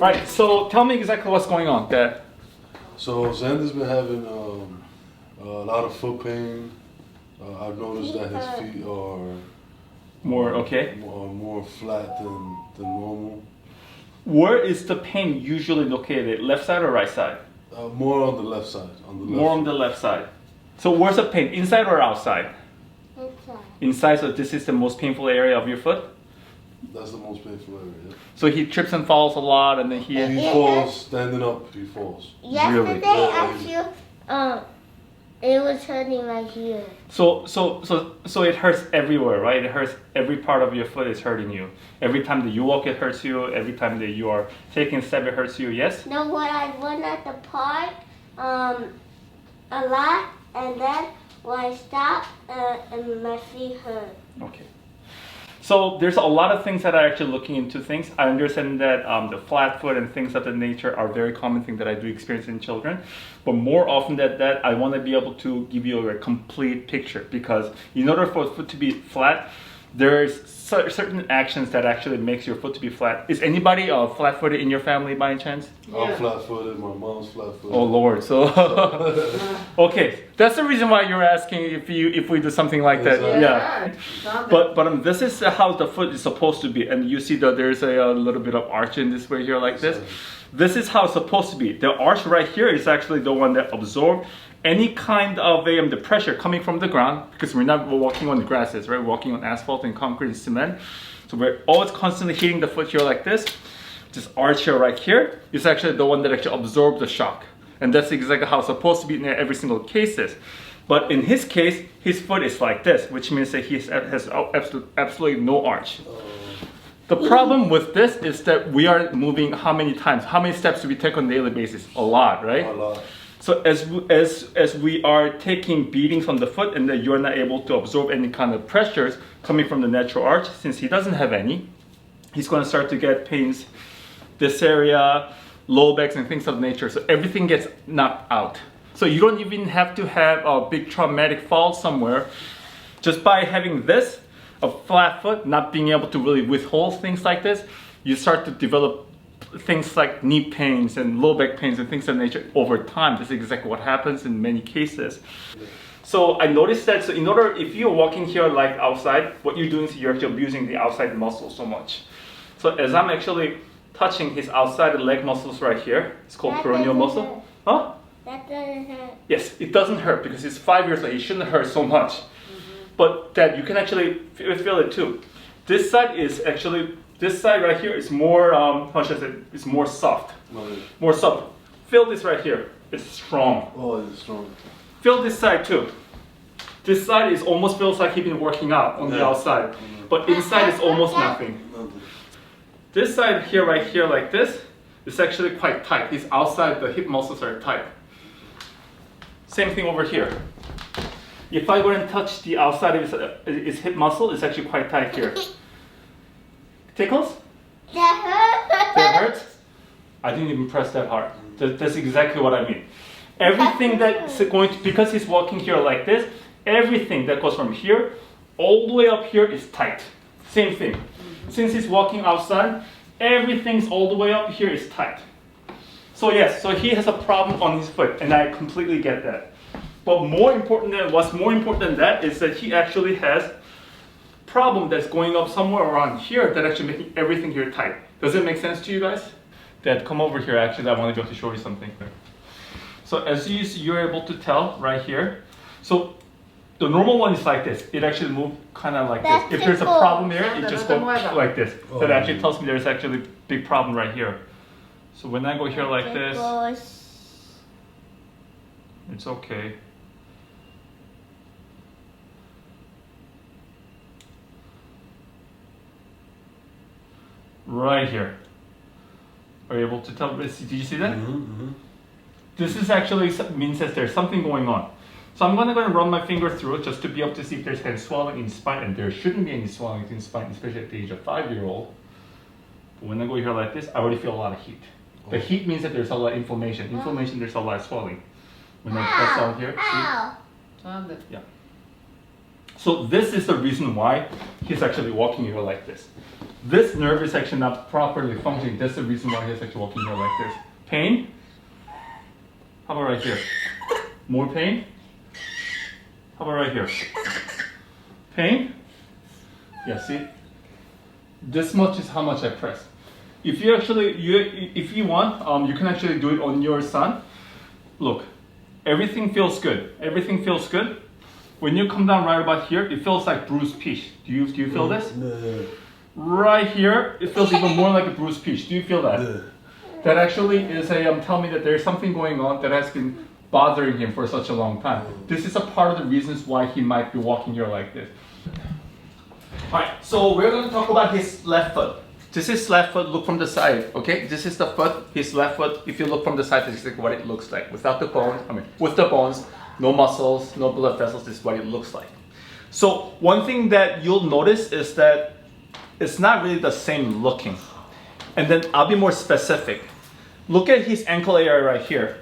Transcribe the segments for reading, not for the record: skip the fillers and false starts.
Right, so tell me exactly what's going on, Dad. So Xander's been having a lot of foot pain. I've noticed that his feet are more flat than normal. Where is the pain usually located? Left side or right side? More on the left side. More on the left side. So where's the pain? Inside or outside? Inside. Inside, so this is the most painful area of your foot? That's the most painful area. Yeah. So he trips and falls a lot, and then he falls standing up. He falls. Yesterday, I feel it was hurting right here. So it hurts everywhere, right? It hurts every part of your foot is hurting you. Every time that you walk, it hurts you. Every time that you are taking a step, it hurts you. Yes. No, when I went at the park, a lot, and then when I stopped, and my feet hurt. Okay. So there's a lot of things that are actually looking into things. I understand that the flat foot and things of that nature are very common thing that I do experience in children. But more often than that, I want to be able to give you a complete picture, because in order for a foot to be flat, there's certain actions that actually makes your foot to be flat. Is anybody flat-footed in your family by any chance? Yeah. I'm flat-footed. My mom's flat-footed. Oh Lord! So okay, that's the reason why you're asking if we do something like that. Exactly. Yeah. But this is how the foot is supposed to be, and you see that there's a little bit of arch in this way here like this. This is how it's supposed to be. The arch right here is actually the one that absorbs any kind of the pressure coming from the ground, because we're not walking on the grasses, right? We're walking on asphalt and concrete and cement. So we're always constantly hitting the foot here like this. This arch here right here is actually the one that actually absorbs the shock. And that's exactly how it's supposed to be in every single cases. But in his case, his foot is like this, which means that he has absolutely no arch. The problem with this is that we are moving how many times? How many steps do we take on a daily basis? A lot, right? A lot. So as we are taking beatings on the foot, and that you're not able to absorb any kind of pressures coming from the natural arch, since he doesn't have any, he's going to start to get pains this area, low backs and things of nature. So everything gets knocked out. So you don't even have to have a big traumatic fall somewhere. Just by having this, a flat foot, not being able to really withhold things like this, you start to develop things like knee pains and low back pains and things of nature over time. This is exactly what happens in many cases. So I noticed that, so if you're walking here like outside, what you're doing is you're actually abusing the outside muscle so much. So as I'm actually touching his outside leg muscles right here, it's called peroneal muscle. Huh? That doesn't hurt. Yes, it doesn't hurt because he's 5 years old. It shouldn't hurt so much. But Dad, you can actually feel it too. This side right here is more, how should I say, it's more soft. More soft. Feel this right here. It's strong. Oh, it's strong. Feel this side too. This side is almost feels like he's been working out on the outside. But inside is almost nothing. This side here, right here, like this, is actually quite tight. His outside, the hip muscles are tight. Same thing over here. If I go and touch the outside of his hip muscle, it's actually quite tight here. Tickles? That hurts. That hurts? I didn't even press that hard. That's exactly what I mean. Everything that's going to, because he's walking here like this, everything that goes from here all the way up here is tight. Same thing. Since he's walking outside, everything's all the way up here is tight. So yes, so he has a problem on his foot, and I completely get that. But what's more important than that is that he actually has problem that's going up somewhere around here that actually making everything here tight. Does it make sense to you guys? Dad, come over here. Actually, I want to go to show you something. So as you see, you're able to tell right here. So the normal one is like this. It actually moves kind of like this. If there's a problem there, it just goes like this. That actually tells me there's actually a big problem right here. So when I go here like this, it's okay. Right here. Are you able to tell? Did you see that? This is actually means that there's something going on. So I'm going to run my finger through it just to be able to see if there's any swelling in the spine, and there shouldn't be any swelling in the spine, especially at the age of 5-year-old. But when I go here like this, I already feel a lot of heat. The heat means that there's a lot of inflammation. Inflammation, there's a lot of swelling. When I press down here, see? Yeah. So this is the reason why he's actually walking here like this. This nerve is actually not properly functioning. That's the reason why he's actually walking here like this. Pain? How about right here? More pain? How about right here? Pain? Yeah, see? This much is how much I press. If you actually, if you want, you can actually do it on your son. Look, everything feels good. Everything feels good. When you come down right about here, it feels like bruised peach. Do you feel this? No. Right here, it feels even more like a bruised peach. Do you feel that? No. That actually is telling me that there's something going on that has been bothering him for such a long time. This is a part of the reasons why he might be walking here like this. Alright, so we're going to talk about his left foot. This is left foot, look from the side, okay? This is the foot, his left foot. If you look from the side, this is what it looks like. Without the bones, with the bones, no muscles, no blood vessels, this is what it looks like. So one thing that you'll notice is that it's not really the same looking. And then I'll be more specific. Look at his ankle area right here.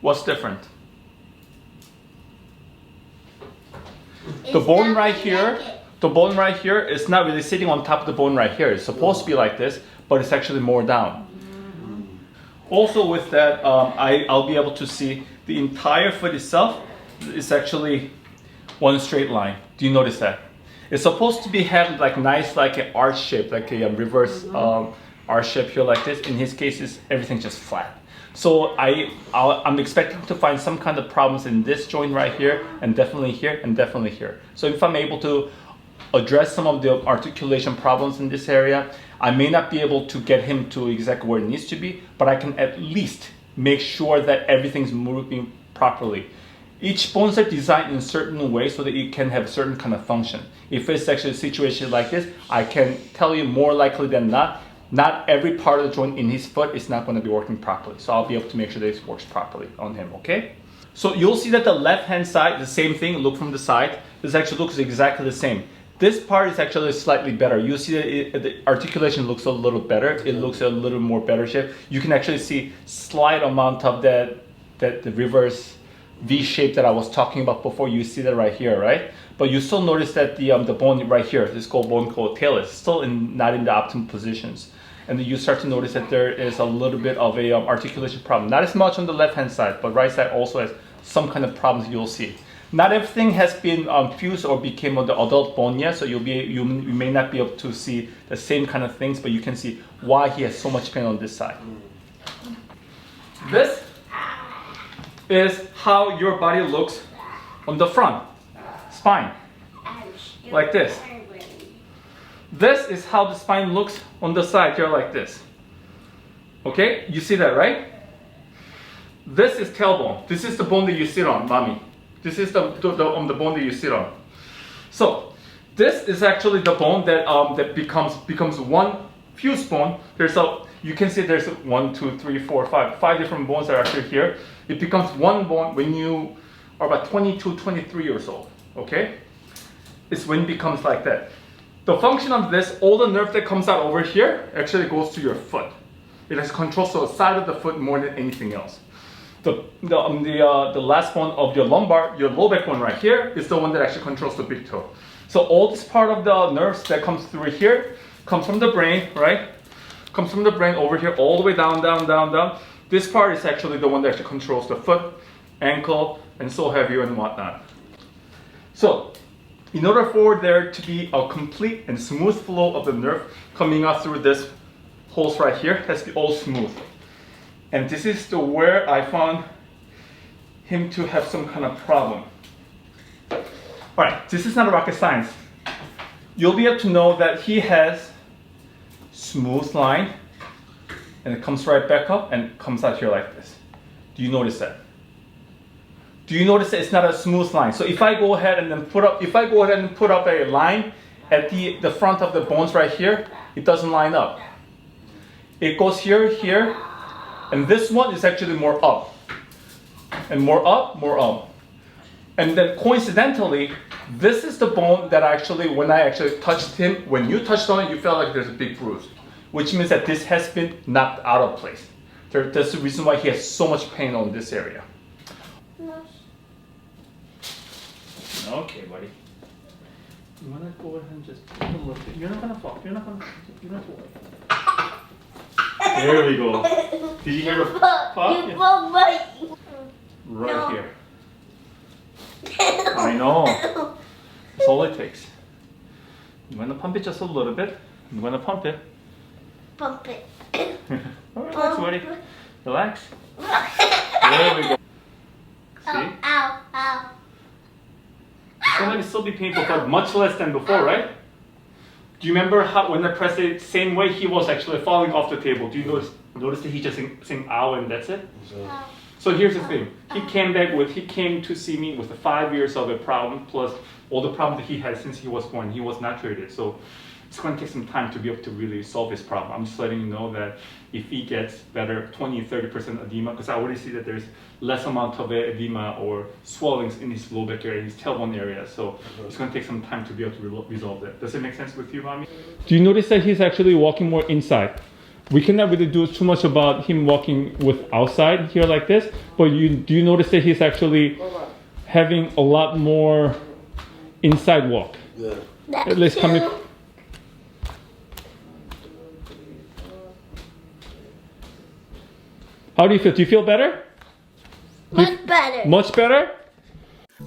What's different? The bone right here, the bone right here is not really sitting on top of the bone right here. It's supposed to be like this, but it's actually more down. Also with that, I'll be able to see the entire foot itself is actually one straight line. Do you notice that? It's supposed to be have like nice, like an arch shape, like a reverse arch shape here like this. In his case, everything's just flat. So I'm expecting to find some kind of problems in this joint right here, and definitely here, and definitely here. So if I'm able to address some of the articulation problems in this area, I may not be able to get him to exactly where it needs to be, but I can at least make sure that everything's moving properly. Each bones are designed in a certain way so that it can have a certain kind of function. If it's actually a situation like this, I can tell you more likely than not every part of the joint in his foot is not going to be working properly. So I'll be able to make sure that it works properly on him, okay? So you'll see that the left-hand side, the same thing, look from the side. This actually looks exactly the same. This part is actually slightly better. You see that the articulation looks a little better. It looks a little more better shape. You can actually see slight amount of the reverse V shape that I was talking about before. You see that right here, right? But you still notice that the bone right here, this bone called talus, still not in the optimal positions. And then you start to notice that there is a little bit of a articulation problem. Not as much on the left-hand side, but right side also has some kind of problems you'll see. Not everything has been fused or became on the adult bone yet, so you may not be able to see the same kind of things, but you can see why he has so much pain on this side. This is how your body looks on the front, spine, like this. This is how the spine looks on the side here like this. Okay, you see that, right? This is tailbone. This is the bone that you sit on, mommy. This is the bone that you sit on. So this is actually the bone that that becomes one fused bone. You can see there's 1, 2, 3, 4, 5 different bones that are actually here. It becomes one bone when you are about 22, 23 years old. Okay, it's when it becomes like that. The function of this, all the nerve that comes out over here actually goes to your foot. It has control to the side of the foot more than anything else. The last bone of your lumbar, your low back bone right here, is the one that actually controls the big toe. So all this part of the nerves that comes through here comes from the brain, right? Comes from the brain over here all the way down, down, down, down. This part is actually the one that actually controls the foot, ankle, and so have you and whatnot. So in order for there to be a complete and smooth flow of the nerve coming out through this holes right here, it has to be all smooth. And this is where I found him to have some kind of problem. Alright, this is not rocket science. You'll be able to know that he has smooth line, and it comes right back up and comes out here like this. Do you notice that? Do you notice that it's not a smooth line? So if I go ahead and then put up a line at the front of the bones right here, it doesn't line up. It goes here, here, and this one is actually more up. And more up, more up. And then coincidentally, this is the bone that actually, when I actually touched him, when you touched on it, you felt like there's a big bruise, which means that this has been knocked out of place. That's the reason why he has so much pain on this area. Okay, buddy. You wanna go ahead and just take a look. You're not gonna fall. You're not gonna worry. There we go. Did you hear the pop? You broke my. Right here. I know. That's all it takes. I'm gonna pump it just a little bit. I'm gonna pump it. Pump it. Relax, buddy. Relax. There we go. See? Ow, ow. It's gonna still be painful, but much less than before, right? Do you remember how when I pressed it same way he was actually falling off the table? Do you notice that he just saying ow and that's it? Ow. So here's the thing. He came to see me with the 5 years of a problem plus all the problems that he had since he was born. He was not treated. So it's going to take some time to be able to really solve his problem. I'm just letting you know that if he gets better, 20-30% edema, because I already see that there's less amount of edema or swellings in his low back area, his tailbone area. So it's going to take some time to be able to resolve that. Does it make sense with you, mommy? Do you notice that he's actually walking more inside? We cannot really do too much about him walking with outside here like this, but do you notice that he's actually having a lot more inside walk? Yeah. Let's come in. How do you feel? Do you feel better? Much better. Much better?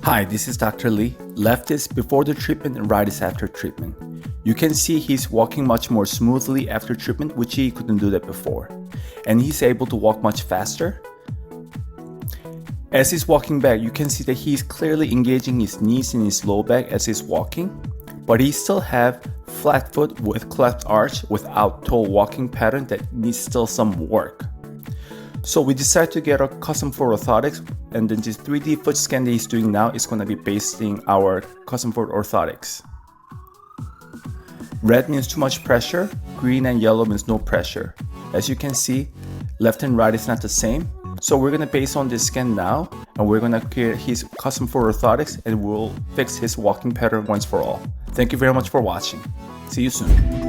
Hi, this is Dr. Lee. Left is before the treatment and right is after treatment. You can see he's walking much more smoothly after treatment, which he couldn't do that before. And he's able to walk much faster. As he's walking back, you can see that he's clearly engaging his knees and his low back as he's walking. But he still have flat foot with cleft arch without toe walking pattern that needs still some work. So we decided to get a custom foot orthotics, and then this 3D foot scan that he's doing now is going to be based in our custom foot orthotics. Red means too much pressure, green and yellow means no pressure. As you can see, left and right is not the same. So we're going to base on this scan now, and we're going to create his custom foot orthotics, and we'll fix his walking pattern once for all. Thank you very much for watching. See you soon.